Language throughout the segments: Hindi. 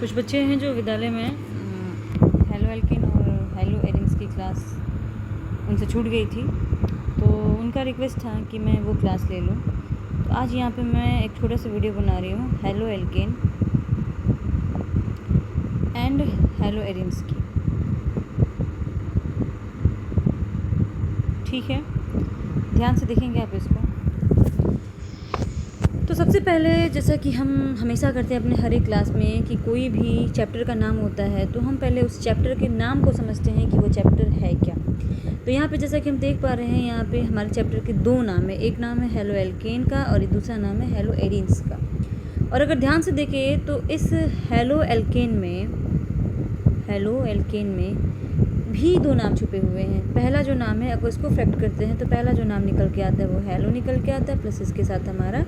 कुछ बच्चे हैं जो विद्यालय में हेलो एल्केन और हेलो एरिन्स की क्लास उनसे छूट गई थी, तो उनका रिक्वेस्ट था कि मैं वो क्लास ले लूँ। तो आज यहाँ पे मैं एक छोटा सा वीडियो बना रही हूँ halo alkane and hello arenes की। ठीक है, ध्यान से देखेंगे आप इसको। तो सबसे पहले, जैसा कि हम हमेशा करते हैं अपने हर एक क्लास में, कि कोई भी चैप्टर का नाम होता है तो हम पहले उस चैप्टर के नाम को समझते हैं कि वो चैप्टर है क्या। तो यहाँ पे जैसा कि हम देख पा रहे हैं, यहाँ पे हमारे चैप्टर के दो नाम है। एक नाम है हेलो एल्केन का और दूसरा नाम है हेलो एरिन्स का। और अगर ध्यान से देखें तो इस हेलो एल्केन में भी दो नाम छुपे हुए हैं। पहला जो नाम है, अगर इसको फैक्ट करते हैं तो पहला जो नाम निकल के आता है वो हेलो निकल के आता है, प्लस इसके साथ हमारा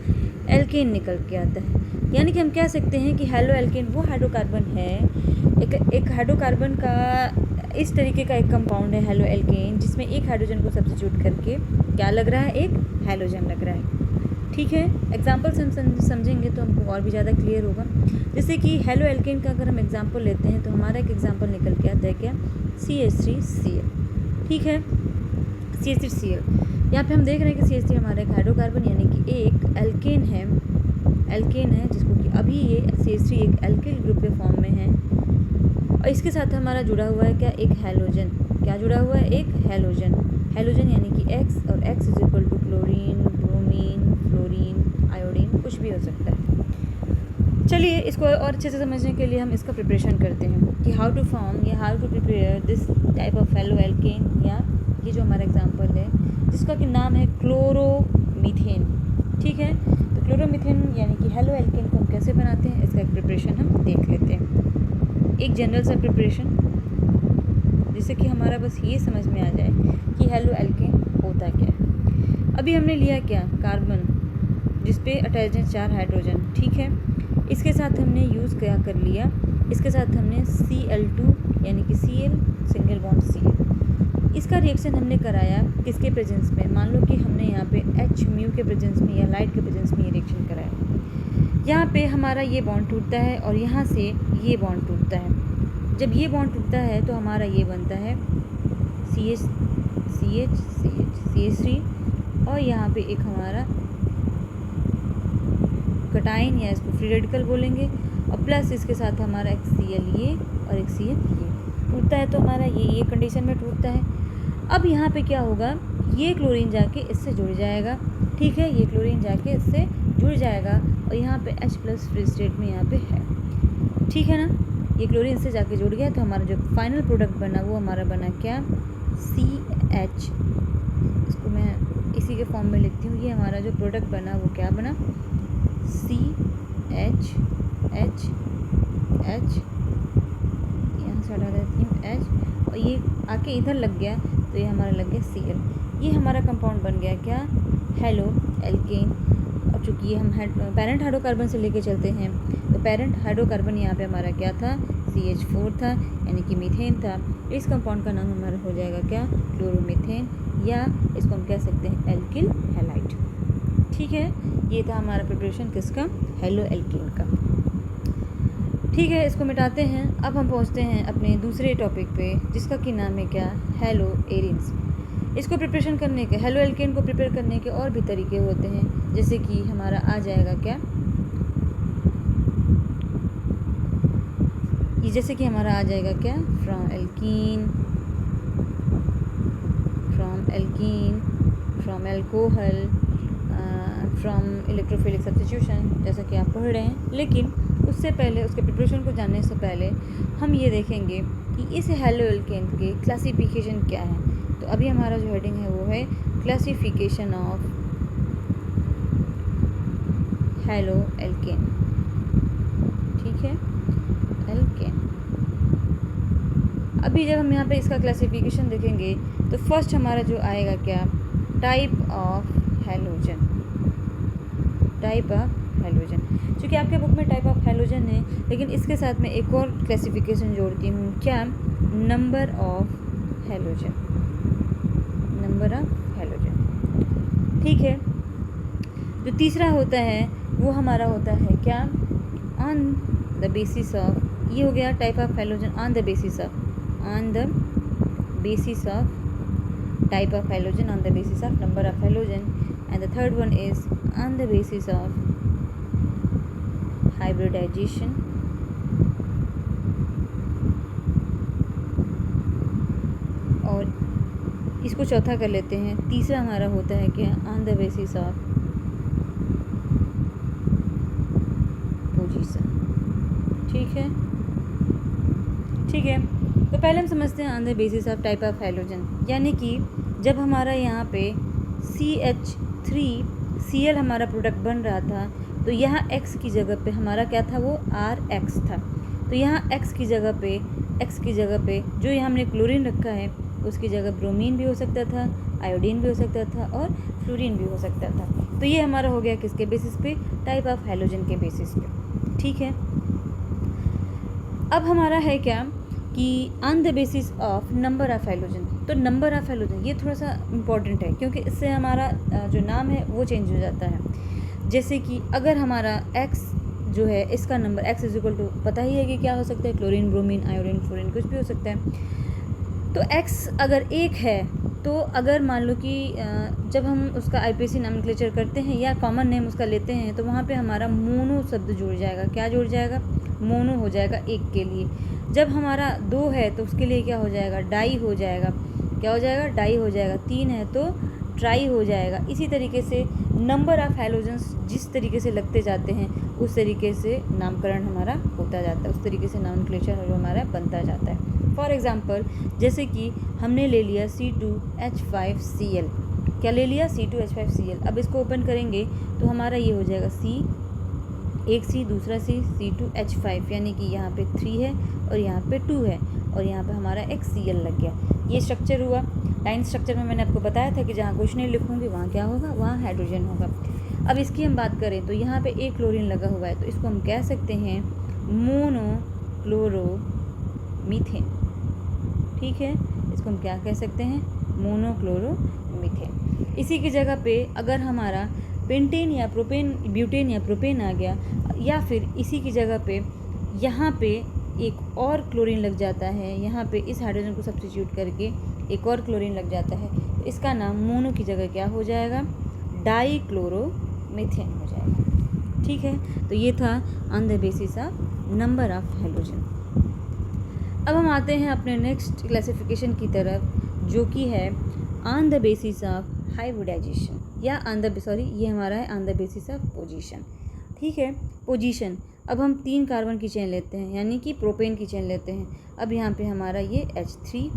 एल्केन निकल के आता है। यानी कि हम कह सकते हैं कि हेलो एल्केन वो हाइड्रोकार्बन है, एक हाइड्रोकार्बन का इस तरीके का एक कंपाउंड है हेलो एल्केन, जिसमें एक हाइड्रोजन को सब्स्टिट्यूट करके क्या लग रहा है, एक हैलोजन लग रहा है। ठीक है, एग्जाम्पल से हम समझेंगे तो हमको और भी ज़्यादा क्लियर होगा। जैसे कि हेलो एल्केन का अगर हम एग्जाम्पल लेते हैं तो हमारा एक एग्जाम्पल निकल के आता है क्या, CH3Cl। ठीक है, CH3Cl। यहाँ पे हम देख रहे हैं कि CH3 हमारा एक हाइड्रोकार्बन यानी कि एक एल्केन है जिसको कि अभी ये CH3 एक एल्किल ग्रुप के फॉर्म में है। और इसके साथ हमारा जुड़ा हुआ है क्या, एक हैलोजन। क्या जुड़ा हुआ है, एक हैलोजन यानी कि X, और X is equal to chlorine, bromine, fluorine, iodine, कुछ भी हो सकता है। चलिए, इसको और अच्छे से समझने के लिए हम इसका प्रिपरेशन करते हैं कि हाउ टू फॉर्म या how to prepare this type of haloalkane, या ये जो हमारा एग्जांपल है जिसका कि नाम है क्लोरोमीथेन। ठीक है, तो क्लोरोमीथेन यानी कि हेलो एल्केन को हम कैसे बनाते हैं, इसका एक प्रिपरेशन हम देख लेते हैं। एक जनरल सा प्रिपरेशन, जिससे कि हमारा बस ये समझ में आ जाए कि हेलो एल्केन होता क्या है। अभी हमने लिया क्या, कार्बन, जिस पे अटैच है 4 हाइड्रोजन। ठीक है, इसके साथ हमने यूज़ क्या कर लिया, इसके साथ हमने Cl2 यानी कि Cl सिंगल बॉन्ड Cl, इसका रिएक्शन हमने कराया किसके प्रेजेंस में, मान लो कि हमने यहाँ पे H म्यू के प्रेजेंस में या लाइट के प्रेजेंस में ये रिएक्शन कराया। यहाँ पे हमारा ये बॉन्ड टूटता है और यहाँ से ये बॉन्ड टूटता है। जब ये बॉन्ड टूटता है तो हमारा ये बनता है CH3, और यहाँ पे एक हमारा कटाइन या इसको फ्री रेडिकल बोलेंगे, और प्लस इसके साथ हमारा एक Cl ये और एक Cl ये टूटता है। तो हमारा ये कंडीशन में टूटता है। अब यहाँ पे क्या होगा, ये क्लोरीन जाके इससे जुड़ जाएगा। ठीक है, ये क्लोरीन जाके इससे जुड़ जाएगा और यहाँ पे H प्लस फ्री स्टेट में यहाँ पे है। ठीक है ना, ये क्लोरीन से जाके जुड़ गया, तो हमारा जो फाइनल प्रोडक्ट बना वो हमारा बना क्या, CH। इसको मैं इसी के फॉर्म में लिखती हूँ। ये हमारा जो प्रोडक्ट बना वो क्या बना, CH, यहाँ से हटा देती हूँ H, और ये आके इधर लग गया तो ये हमारा लग गया Cl। ये हमारा कंपाउंड बन गया क्या, हेलो एल्केन। अब चूँकि ये हम पेरेंट हाइड्रोकार्बन से लेके चलते हैं, तो पेरेंट हाइड्रोकार्बन यहाँ पे हमारा क्या था, CH4 था, यानी कि मीथेन था। इस कंपाउंड का नाम हमारा हो जाएगा क्या, क्लोरोमीथेन, या इसको हम कह सकते हैं एल्किल हैलाइड। ठीक है, ये था हमारा प्रिपरेशन किसका, हेलो एल्केन का। ठीक है, इसको मिटाते हैं। अब हम पहुँचते हैं अपने दूसरे टॉपिक पे, जिसका कि नाम है क्या, हेलो एरिन्स। इसको प्रिपरेशन करने के, हेलो एल्केन को प्रिपेयर करने के और भी तरीके होते हैं, जैसे कि हमारा आ जाएगा क्या, ये जैसे कि हमारा आ जाएगा क्या, from alkene, from alcohol, from electrophilic substitution, जैसा कि आप पढ़ रहे हैं। लेकिन उससे पहले, उसके प्रिपरेशन को जानने से पहले हम ये देखेंगे कि इस हेलो एल्केन के क्लासिफिकेशन क्या है। तो अभी हमारा जो हेडिंग है वो है क्लासिफिकेशन ऑफ हेलो एल्केन। ठीक है, एल्केन। अभी जब हम यहाँ पे इसका क्लासिफिकेशन देखेंगे तो फर्स्ट हमारा जो आएगा क्या, टाइप ऑफ हैलोजन। क्योंकि आपके बुक में टाइप ऑफ हैलोजन है, लेकिन इसके साथ में एक और क्लासिफिकेशन जोड़ती हूँ, क्या, नंबर ऑफ हैलोजन। ठीक है, जो तीसरा होता है वो हमारा होता है क्या, ऑन द बेसिस ऑफ ये हो गया type of halogen on the basis of type of halogen on the basis of number of halogen, and the third one is on the basis of hybridization, और इसको चौथा कर लेते हैं। तीसरा हमारा होता है क्या, on the basis of position. ठीक है, ठीक है। तो पहले हम समझते हैं on the basis of type of hydrogen, यानी कि जब हमारा यहाँ पे CH3Cl हमारा प्रोडक्ट बन रहा था, तो यहाँ X की जगह पे हमारा क्या था, वो RX था। तो यहाँ X की जगह पे जो यहाँ हमने क्लोरीन रखा है, उसकी जगह ब्रोमीन भी हो सकता था, आयोडीन भी हो सकता था, और फ्लोरीन भी हो सकता था। तो ये हमारा हो गया किसके बेसिस पे, टाइप ऑफ हाइड्रोजन के बेसिस पे। ठीक है, अब हमारा है क्या कि on the basis of number of hydrogen. तो नंबर ऑफ हाइड्रोजन ये थोड़ा सा इम्पॉर्टेंट है, क्योंकि इससे हमारा जो नाम है वो चेंज हो जाता है। जैसे कि अगर हमारा X जो है, इसका number X is equal to, पता ही है कि क्या हो सकता है, क्लोरीन, ब्रोमीन, आयोडीन, फ्लोरीन, कुछ भी हो सकता है। तो X अगर 1 है, तो अगर मान लो कि जब हम उसका IPC नॉमेनक्लेचर करते हैं या कॉमन नेम उसका लेते हैं, तो वहाँ पे हमारा मोनो शब्द जुड़ जाएगा। क्या जुड़ जाएगा, मोनो हो जाएगा 1 के लिए। जब हमारा 2 है तो उसके लिए क्या हो जाएगा, डाई हो जाएगा। क्या हो जाएगा, डाई हो जाएगा। 3 है तो ट्राई हो जाएगा। इसी तरीके से नंबर ऑफ हाइड्रोजन्स जिस तरीके से लगते जाते हैं, उस तरीके से नामकरण हमारा होता जाता है, उस तरीके से नॉमेनक्लेचर हमारा बनता जाता है। फॉर एग्जांपल, जैसे कि हमने ले लिया C2H5Cl। क्या ले लिया, C2H5Cl। अब इसको ओपन करेंगे तो हमारा ये हो जाएगा एक C, दूसरा C2H5, यानी कि यहाँ पे 3 है और यहाँ पे 2 है, और यहाँ पे हमारा एक Cl लग गया। ये स्ट्रक्चर हुआ। लाइन स्ट्रक्चर में मैंने आपको बताया था कि जहाँ कुछ नहीं लिखूँगी वहाँ क्या होगा, वहाँ हाइड्रोजन होगा। अब इसकी हम बात करें तो यहाँ पे एक क्लोरीन लगा हुआ है, तो इसको हम कह सकते हैं मोनोक्लोरोमीथेन। ठीक है, इसको हम क्या कह सकते हैं, मोनोक्लोरोमीथेन। इसी की जगह पे अगर हमारा पेंटेन या प्रोपेन, ब्यूटेन या प्रोपेन आ गया, या फिर इसी की जगह पे यहाँ पे एक और क्लोरीन लग जाता है, यहाँ पे इस हाइड्रोजन को सब्स्टिट्यूट करके एक और क्लोरीन लग जाता है, तो इसका नाम मोनो की जगह क्या हो जाएगा, डाईक्लोरोमीथेन हो जाएगा। ठीक है, तो ये था on the basis of number of hydrogen. अब हम आते हैं अपने नेक्स्ट क्लासिफिकेशन की तरफ, जो कि है on the basis of hybridisation, या ये हमारा है on the basis of position. ठीक है, पोजीशन। अब हम 3 कार्बन की चेन लेते हैं, यानी कि प्रोपेन की चेन लेते हैं। अब यहाँ पे हमारा ये H3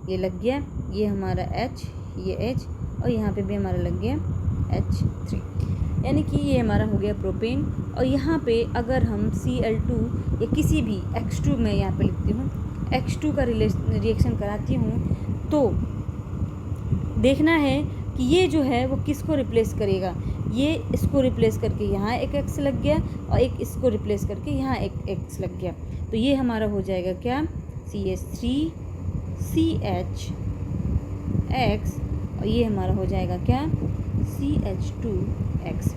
ये लग गया, ये हमारा H, ये H, और यहाँ पे भी हमारा लग गया H3, यानी कि ये हमारा हो गया प्रोपेन। और यहाँ पे अगर हम Cl2 या किसी भी X2 में यहाँ पे लिखती हूँ, X2 का रिएक्शन कराती हूँ, तो देखना है कि ये जो है वो किसको रिप्लेस करेगा। ये इसको रिप्लेस करके यहाँ एक X लग गया, और एक इसको रिप्लेस करके यहाँ एक X लग गया। तो ये हमारा हो जाएगा क्या, CH3CHX, और ये हमारा हो जाएगा क्या, CH2X।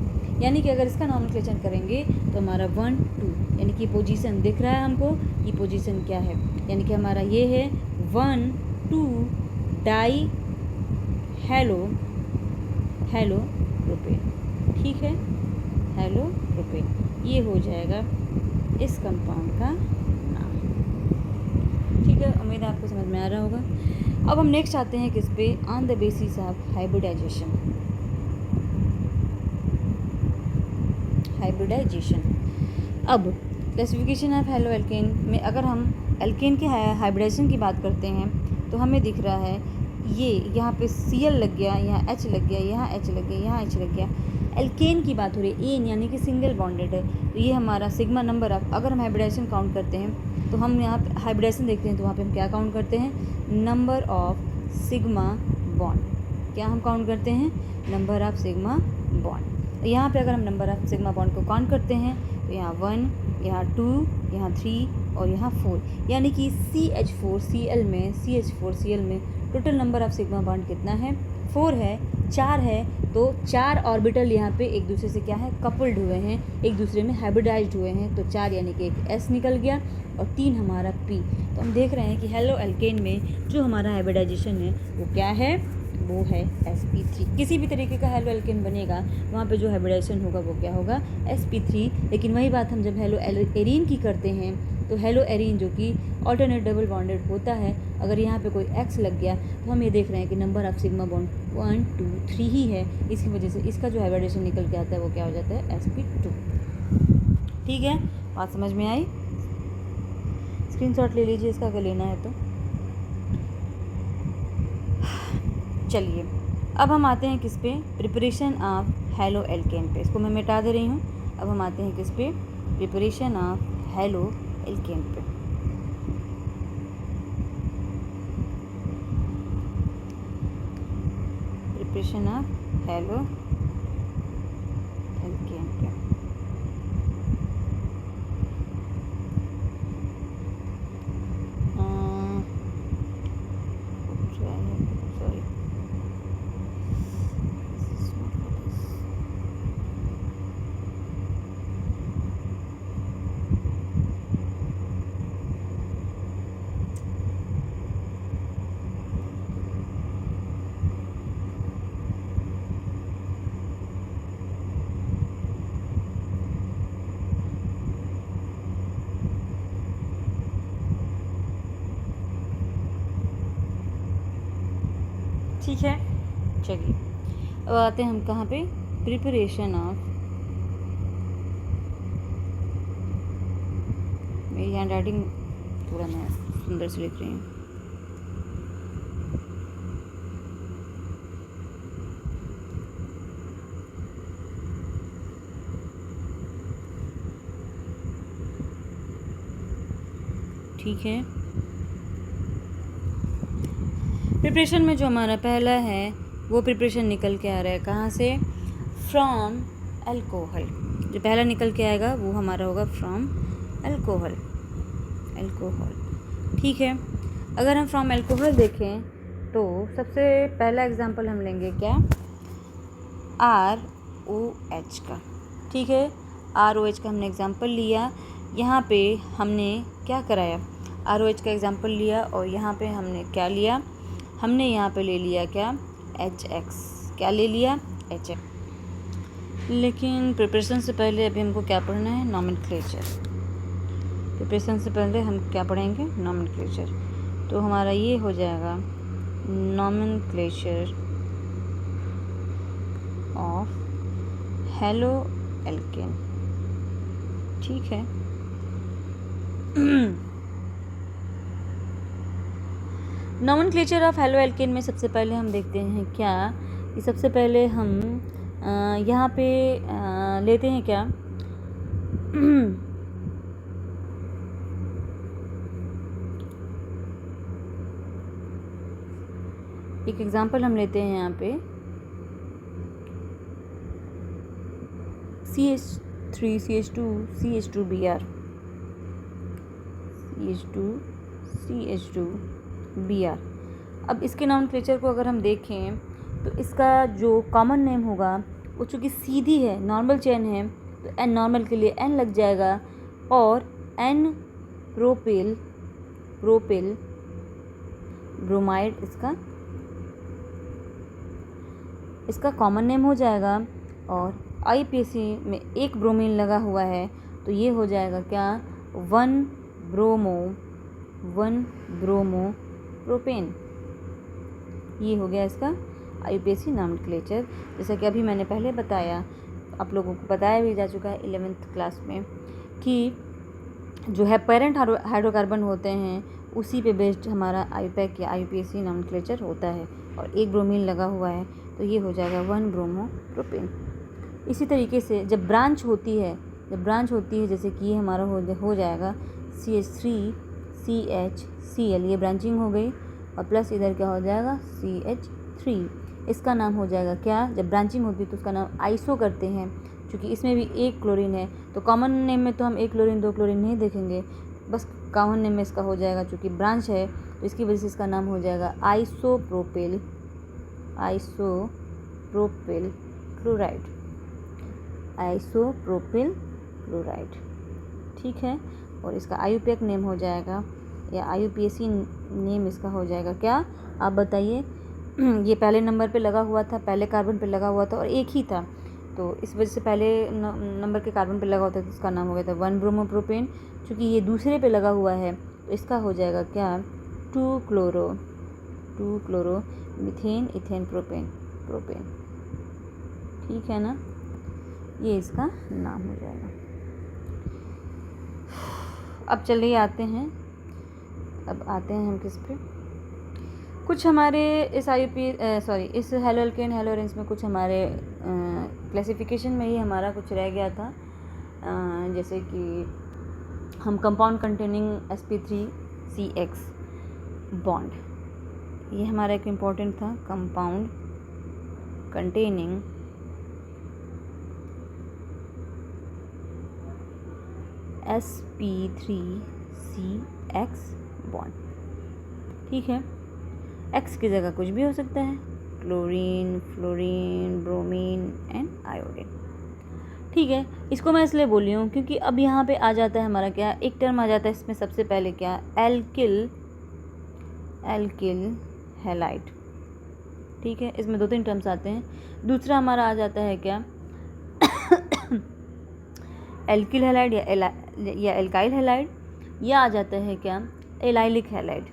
यानी कि अगर इसका नॉमेनक्लेचर करेंगे तो हमारा 1 2, यानी कि पोजीशन दिख रहा है हमको, ये पोजीशन क्या है, यानी कि हमारा ये है 1 2 डाई हेलो प्रोपेन। ठीक है, हेलो प्रोपेन, ये हो जाएगा इस कंपाउंड का नाम। ठीक है, उम्मीद है आपको समझ में आ रहा होगा। अब हम नेक्स्ट आते हैं किस पे, on the basis of hybridisation. अब क्लासिफिकेशन ऑफ हेलो एल्केन में अगर हम एल्केन के हाइब्रिडाइजेशन की बात करते हैं, तो हमें दिख रहा है ये यहाँ पे Cl लग गया, यहाँ H लग गया, यहाँ H लग गया, यहाँ H लग गया। एल्केन की बात हो रही है, एन यानी कि सिंगल बॉन्डेड है, तो ये हमारा सिग्मा नंबर ऑफ, अगर हम हाइब्रिडाइजेशन काउंट करते हैं तो हम यहाँ पे हाइब्रिडाइजेशन देखते हैं, तो वहाँ पे हम क्या काउंट करते हैं, नंबर ऑफ सिग्मा बॉन्ड। क्या हम काउंट करते हैं, नंबर ऑफ सिग्मा बॉन्ड। यहाँ पे अगर हम नंबर ऑफ सिग्मा बॉन्ड को काउंट करते हैं, तो यहाँ 1, यहाँ 2, यहाँ 3 और यहाँ 4, यानी कि CH4Cl में total number of sigma bond कितना है, 4 है, 4 है, तो 4 ऑर्बिटल यहाँ पे एक दूसरे से क्या है, कपल्ड हुए हैं, एक दूसरे में हाइब्रिडाइज्ड हुए हैं। तो 4 यानी कि एक S निकल गया और 3 हमारा P। तो हम देख रहे हैं कि हेलो एल्केन में जो हमारा हाइब्रिडाइजेशन है वो क्या है, वो है sp3। किसी भी तरीके का हेलो एल्केन बनेगा वहाँ पे जो हाइब्रिडाइजेशन होगा वो क्या होगा, sp3। लेकिन वही बात हम जब हेलो एरीन की करते हैं तो हेलो एरीन जो कि ऑल्टरनेट डबल बॉन्डेड होता है, अगर यहाँ पे कोई X लग गया तो हम ये देख रहे हैं कि नंबर ऑफ सिग्मा बॉन्ड 1 2 3 ही है। इसकी वजह से इसका जो हाइब्रिडेशन निकल के आता है वो क्या हो जाता है, sp2। ठीक है, बात समझ में आई? स्क्रीनशॉट ले लीजिए इसका अगर लेना है तो। चलिए अब हम आते हैं किस पे, प्रिपरेशन ऑफ हेलो एल्केन पे। इसको मैं मिटा दे रही हूँ। अब हम आते हैं किस पे, प्रिपरेशन ऑफ हेलो एल्केन पे। प्रिपरेशन ऑफ हेलो एल्केन पे। ठीक है, चलिए अब आते हैं हम कहाँ पे, प्रिपरेशन ऑफ, मेरी हैंड राइटिंग थोड़ा मैं सुंदर से लिख रही हूँ। ठीक है, प्रिपरेशन में जो हमारा पहला है वो प्रिपरेशन निकल के आ रहा है कहाँ से, फ्रॉम अल्कोहल। जो पहला निकल के आएगा वो हमारा होगा फ्रॉम अल्कोहल। ठीक है, अगर हम फ्रॉम अल्कोहल देखें तो सबसे पहला एग्जांपल हम लेंगे क्या, ROH का। ठीक है, ROH का हमने एग्जांपल लिया। यहाँ पे हमने क्या कराया, ROH का एग्जांपल लिया और यहाँ पे हमने क्या लिया, हमने यहाँ पे ले लिया क्या, HX। क्या ले लिया, HX। लेकिन प्रिपरेशन से पहले अभी हमको क्या पढ़ना है, नॉमेनक्लेचर। प्रिपरेशन से पहले हम क्या पढ़ेंगे, नॉमेनक्लेचर। तो हमारा ये हो जाएगा नॉमेनक्लेचर ऑफ हेलो एल्केन। ठीक है, नॉमेनक्लेचर ऑफ हेलो एल्केन में सबसे पहले हम देखते हैं क्या, कि सबसे पहले हम यहाँ पे लेते हैं क्या, एक एग्जांपल हम लेते हैं यहाँ पे CH3 CH2 CH2Br, CH2 CH2Br। अब इसके नॉमेनक्लेचर को अगर हम देखें तो इसका जो कॉमन नेम होगा वो चूँकि सीधी है, नॉर्मल चेन है, तो एन नॉर्मल के लिए N लग जाएगा और N प्रोपिल ब्रोमाइड इसका कॉमन नेम हो जाएगा। और IPAC में एक ब्रोमीन लगा हुआ है तो ये हो जाएगा क्या, 1 ब्रोमो प्रोपेन। ये हो गया इसका IPAC नॉमेनक्लेचर। जैसा कि अभी मैंने पहले बताया, आप लोगों को बताया भी जा चुका है 11th क्लास में, कि जो है पेरेंट हाइड्रोकार्बन होते हैं उसी पे बेस्ड हमारा IPAC या IPAC नॉमेनक्लेचर होता है। और एक ब्रोमीन लगा हुआ है तो ये हो जाएगा 1 ब्रोमो प्रोपेन। इसी तरीके से जब ब्रांच होती है जैसे कि ये हमारा हो जाएगा CH3CHCl, ये ब्रांचिंग हो गई, और प्लस इधर क्या हो जाएगा CH3। इसका नाम हो जाएगा क्या, जब ब्रांचिंग होती है तो उसका नाम आइसो करते हैं, क्योंकि इसमें भी एक क्लोरीन है। तो कॉमन नेम में तो हम एक क्लोरीन 2 क्लोरीन नहीं देखेंगे, बस कॉमन नेम में इसका हो जाएगा, चूँकि ब्रांच है तो इसकी वजह से इसका नाम हो जाएगा आइसोप्रोपिल क्लोराइड, आइसोप्रोपिल क्लोराइड, ठीक है। और इसका IUPAC नेम हो जाएगा या IUPAC नेम इसका हो जाएगा क्या, आप बताइए। ये पहले नंबर पे लगा हुआ था, पहले कार्बन पे लगा हुआ था और एक ही था, तो इस वजह से पहले नंबर के कार्बन पे लगा होता है तो इसका नाम हो गया था 1 ब्रोमोप्रोपेन। चूँकि ये दूसरे पे लगा हुआ है तो इसका हो जाएगा क्या, 2 क्लोरो मीथेन इथेन प्रोपेन, ठीक है ना, ये इसका नाम हो जाएगा। अब चलिए आते हैं हम किस पे, कुछ हमारे इस इस हेलो एल्केन हेलो एरेंस में कुछ हमारे क्लासिफिकेशन में ही हमारा कुछ रह गया था। जैसे कि हम कंपाउंड कंटेनिंग sp3CX बॉन्ड, ये हमारा एक इम्पॉर्टेंट था, कंपाउंड कंटेनिंग sp3CX बॉन्ड, ठीक है। X की जगह कुछ भी हो सकता है, chlorine, fluorine, bromine and iodine, ठीक है। इसको मैं इसलिए बोल रही हूँ क्योंकि अब यहाँ पे आ जाता है हमारा क्या, एक टर्म आ जाता है इसमें सबसे पहले क्या, एल्किल हैलाइड, ठीक है। इसमें 2-3 टर्म्स आते हैं। दूसरा हमारा आ जाता है क्या, एल्किल हैलाइड या एल्काइल हैलाइड, या आ जाता है क्या, एलाइलिक हैलाइड,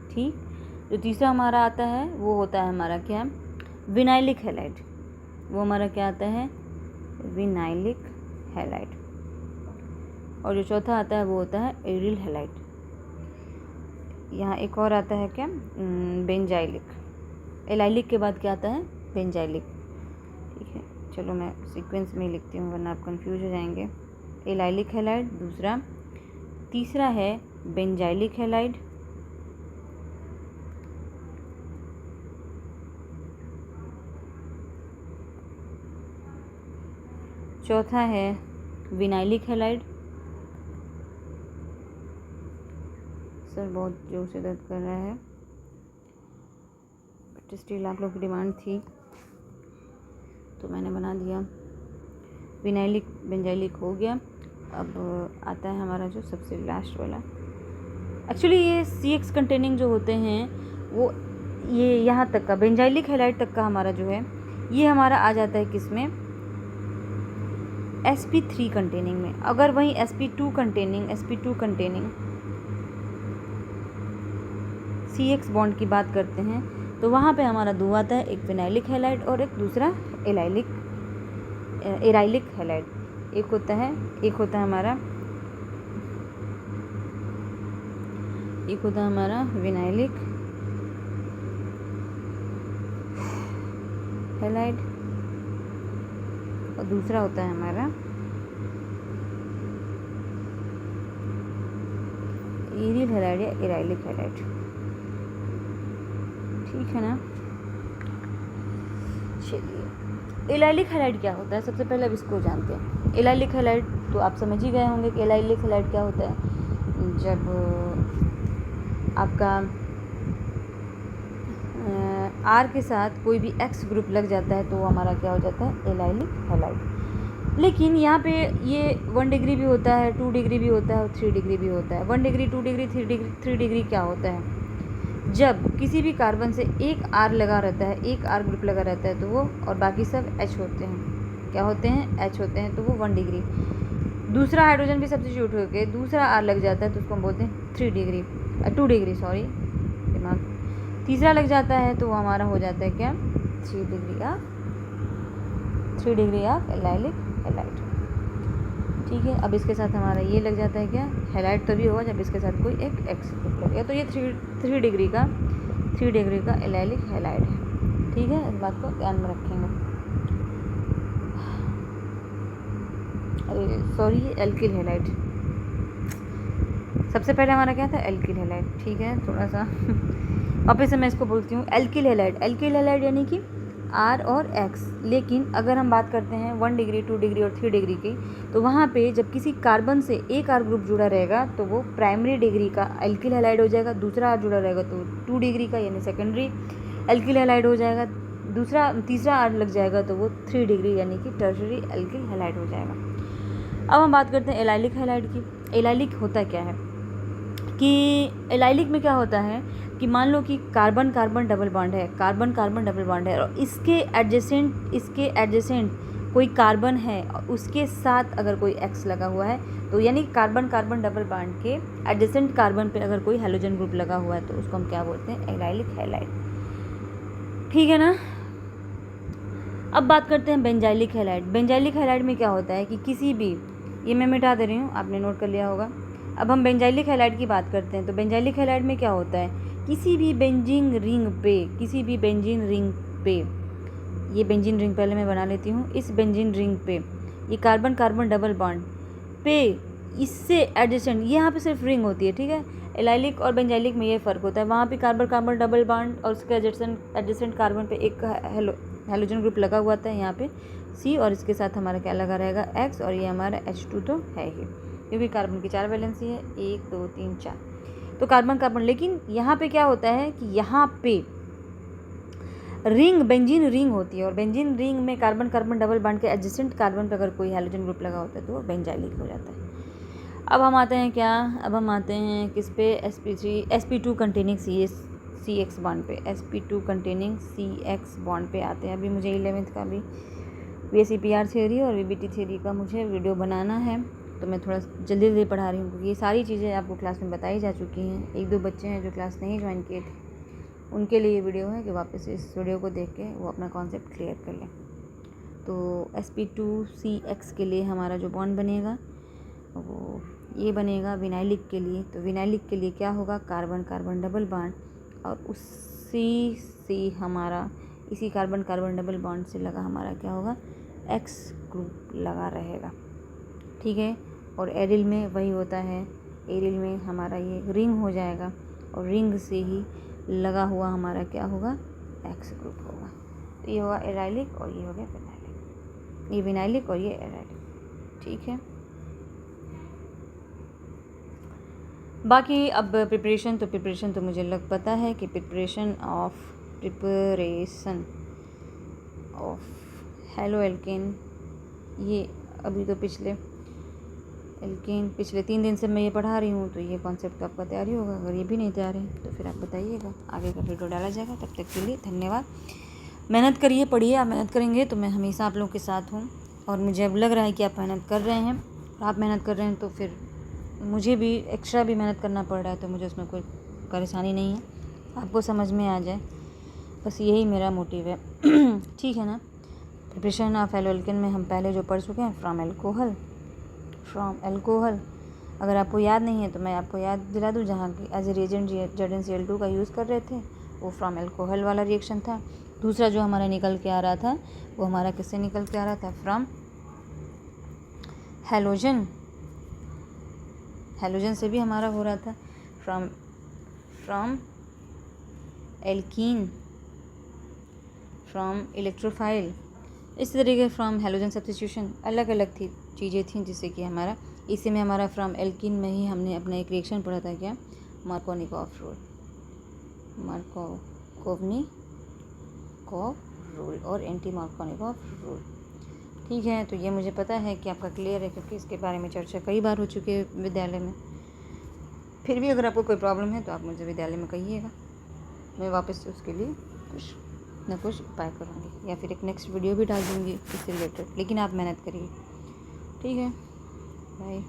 ठीक। जो तीसरा हमारा आता है वो होता है हमारा क्या, विनाइलिक हैलाइड, वो हमारा क्या आता है, विनाइलिक हैलाइड। और जो चौथा आता है वो होता है एरिल हैलाइड। यहाँ एक और आता है क्या, बेंजाइलिक, एलाइलिक के बाद क्या आता है, बेंजाइलिक, ठीक है। चलो मैं सीक्वेंस में ही लिखती हूँ वरना आप कंफ्यूज हो जाएंगे। एलाइलिक हैलाइड दूसरा, तीसरा है बेंजाइलिक हैलाइड, चौथा है विनाइलिक हैलाइड। सर बहुत जोर से दर्द कर रहा है, बट स्टिल आप लोग की डिमांड थी तो मैंने बना दिया। विनाइलिक बेंजाइलिक हो गया। अब आता है हमारा जो सबसे लास्ट वाला, एक्चुअली ये CX कंटेनिंग जो होते हैं वो ये यहाँ तक का बेंजाइलिक हैलाइड तक का हमारा जो है ये हमारा आ जाता है किसमें, sp3 कंटेनिंग में। अगर वहीं sp2 कंटेनिंग CX बॉन्ड की बात करते हैं तो वहाँ पे हमारा दो आता है, एक विनाइलिक हैलाइड और एक दूसरा एराइलिक हैलाइड। एक होता है हमारा विनाइलिक हैलाइड और दूसरा होता है हमारा एरिल हैलाइड या एराइलिक हैलाइड, ठीक है ना। चलिए एलाइलिक हैलाइड क्या होता है, सबसे पहले अब इसको जानते हैं। एलाइलिक हैलाइड तो आप समझ ही गए होंगे कि एलाइलिक हैलाइड क्या होता है। जब आपका R के साथ कोई भी X ग्रुप लग जाता है तो वो हमारा क्या हो जाता है, एलाइलिक हैलाइड। लेकिन यहाँ पे ये 1 डिग्री भी होता है, 2 डिग्री भी होता है और 3 डिग्री भी होता है। 1 डिग्री, 2 डिग्री, 3 डिग्री क्या होता है, जब किसी भी कार्बन से एक R लगा रहता है, एक R ग्रुप लगा रहता है तो वो, और बाकी सब H होते हैं, क्या होते हैं, H होते हैं, तो वो 1 डिग्री। दूसरा हाइड्रोजन भी सब्स्टिट्यूट होकर दूसरा R लग जाता है तो उसको हम बोलते हैं 2 डिग्री, सॉरी दिमाग। तीसरा लग जाता है तो वो हमारा हो जाता है क्या, 3 डिग्री ऑफ एलाइलिक हैलाइड, ठीक है। अब इसके साथ हमारा ये लग जाता है क्या, हैलाइड तभी होगा जब इसके साथ कोई एक X ग्रुप लगेगा, तो ये 3 डिग्री का एलाइलिक हैलाइड है, ठीक है। इस बात को ध्यान में रखेंगे। सॉरी एल्किल हैलाइड, सबसे पहले हमारा क्या था, एल्किल हैलाइड, ठीक है। थोड़ा सा वापस से मैं इसको बोलती हूँ, एल्किल हैलाइड यानी कि R और X। लेकिन अगर हम बात करते हैं 1 डिग्री 2 डिग्री और 3 डिग्री की, तो वहाँ पे जब किसी कार्बन से एक R ग्रुप जुड़ा रहेगा तो वो प्राइमरी डिग्री का एल्किल हैलाइड हो जाएगा, दूसरा R जुड़ा रहेगा तो 2 डिग्री का यानी सेकेंडरी एल्किल हैलाइड हो जाएगा, तीसरा R लग जाएगा तो वो 3 डिग्री यानी कि टर्शरी एल्किल हैलाइड हो जाएगा। अब हम बात करते हैं एलाइलिक हैलाइड की। एलाइलिक होता क्या है कि एलाइलिक में क्या होता है कि मान लो कि कार्बन कार्बन डबल बॉन्ड है, कार्बन कार्बन डबल बॉन्ड है और इसके एडजेसेंट कोई कार्बन है और उसके साथ अगर कोई X लगा हुआ है, तो यानी कार्बन कार्बन डबल बॉन्ड के एडजेसेंट कार्बन पे अगर कोई हैलोजन ग्रुप लगा हुआ है तो उसको हम क्या बोलते हैं? Allylic halide. ठीक है ना। अब बात करते हैं बेंजाइलिक हैलाइड। बेंजाइलिक हैलाइड में क्या होता है कि किसी भी, ये मैं मिटा दे रही हूँ, आपने नोट कर लिया होगा। अब हम बेंजाइलिक हैलाइड की बात करते हैं। तो बेंजाइलिक हैलाइड में क्या होता है, किसी भी बेंजीन रिंग पे, ये बेंजीन रिंग पहले मैं बना लेती हूँ, इस बेंजीन रिंग पे ये कार्बन कार्बन डबल बॉन्ड पे इससे एडजेसेंट, यहाँ पे सिर्फ रिंग होती है, ठीक है। एलाइलिक और बेंजाइलिक में ये फ़र्क होता है, वहाँ पे कार्बन कार्बन डबल बॉन्ड और उसके एडजेसेंट कार्बन पे एक हैलोजन ग्रुप लगा हुआ था, यहाँ पे C, और इसके साथ हमारा क्या लगा रहेगा? X, और ये हमारा H2 तो है ही, क्योंकि कार्बन की 4 वैलेंसी है, 1 2 3 4, तो कार्बन कार्बन। लेकिन यहाँ पे क्या होता है कि यहाँ पे रिंग, बेंजीन रिंग होती है, और बेंजीन रिंग में कार्बन कार्बन डबल बॉन्ड के एडजेसेंट कार्बन पर अगर कोई हैलोजन ग्रुप लगा होता है तो वो बेंजाइलिक हो जाता है। अब हम आते हैं क्या, अब हम आते हैं किस पे? sp2 कंटेनिंग CX बॉन्ड पे, sp2 कंटेनिंग CX बॉन्ड पे आते हैं। अभी मुझे 11th का भी VSEPR थ्योरी और VBT थ्योरी का मुझे वीडियो बनाना है, तो मैं थोड़ा जल्दी जल्दी पढ़ा रही हूँ क्योंकि ये सारी चीज़ें आपको क्लास में बताई जा चुकी हैं। 1-2 बच्चे हैं जो क्लास नहीं ज्वाइन किए थे, उनके लिए ये वीडियो है कि वापस इस वीडियो को देख के वो अपना कॉन्सेप्ट क्लियर कर लें। तो sp2CX के लिए हमारा जो बॉन्ड बनेगा वो ये बनेगा विनाइलिक के लिए। तो विनाइलिक के लिए क्या होगा? कार्बन कार्बन डबल बॉन्ड, और उसी से हमारा, इसी कार्बन कार्बन डबल बॉन्ड से लगा हमारा क्या होगा? X ग्रुप लगा रहेगा, ठीक है। और एरिल में वही होता है, एरिल में हमारा ये रिंग हो जाएगा, और रिंग से ही लगा हुआ हमारा क्या होगा? X ग्रुप होगा। तो ये होगा एराइलिक और ये हो गया विनाइलिक, ये विनाइलिक और ये एराइलिक, ठीक है। बाकी अब प्रिपरेशन तो मुझे लग पता है कि प्रिपरेशन ऑफ हेलो एल्केन, ये अभी तो पिछले 3 दिन से मैं ये पढ़ा रही हूँ, तो ये कॉन्सेप्ट तो आपका तैयारी होगा। अगर ये भी नहीं तैयार है तो फिर आप बताइएगा, आगे का वीडियो डाला जाएगा। तब तक के लिए धन्यवाद। मेहनत करिए, पढ़िए। आप मेहनत करेंगे तो मैं हमेशा आप लोगों के साथ हूँ, और मुझे अब लग रहा है कि आप मेहनत कर रहे हैं। आप मेहनत कर रहे हैं तो फिर मुझे भी एक्स्ट्रा भी मेहनत करना पड़ रहा है, तो मुझे उसमें कोई परेशानी नहीं है, आपको समझ में आ जाए, बस यही मेरा मोटिव है। ठीक है ना। प्रिपरेशन ऑफ हेलो एल्केन में हम पहले जो पढ़ चुके हैं, फ्रॉम एल्कोहल। अगर आपको याद नहीं है तो मैं आपको याद दिला दूँ, जहाँ की एज ए रिएजेंट ZnCl2 का यूज़ कर रहे थे, वो फ्रॉम एल्कोहल वाला रिएक्शन था। दूसरा जो हमारा निकल के आ रहा था वो हमारा किससे निकल के आ रहा था? फ्रॉम हैलोजन से भी हमारा हो रहा था, फ्रॉम एल्कीन, फ्रॉम इलेक्ट्रोफाइल, इस तरीके फ्रॉम हैलोजन सब्स्टिट्यूशन, अलग अलग चीज़ें थी, जिससे कि हमारा इसी में हमारा फ्रॉम एल्कीन में ही हमने अपना एक रिएक्शन पढ़ा था, क्या? मार्कोवनिकॉफ रूल और एंटी मार्कोवनिकॉफ रूल, ठीक है। तो ये मुझे पता है कि आपका क्लियर है, क्योंकि इसके बारे में चर्चा कई बार हो चुकी है विद्यालय में। फिर भी अगर आपको कोई प्रॉब्लम है तो आप मुझे विद्यालय में कहिएगा, मैं वापस उसके लिए कुछ न कुछ उपाय करूँगी, या फिर एक नेक्स्ट वीडियो भी डाल दूँगी इससे रिलेटेड। लेकिन आप मेहनत करिए, ठीक है। बाय।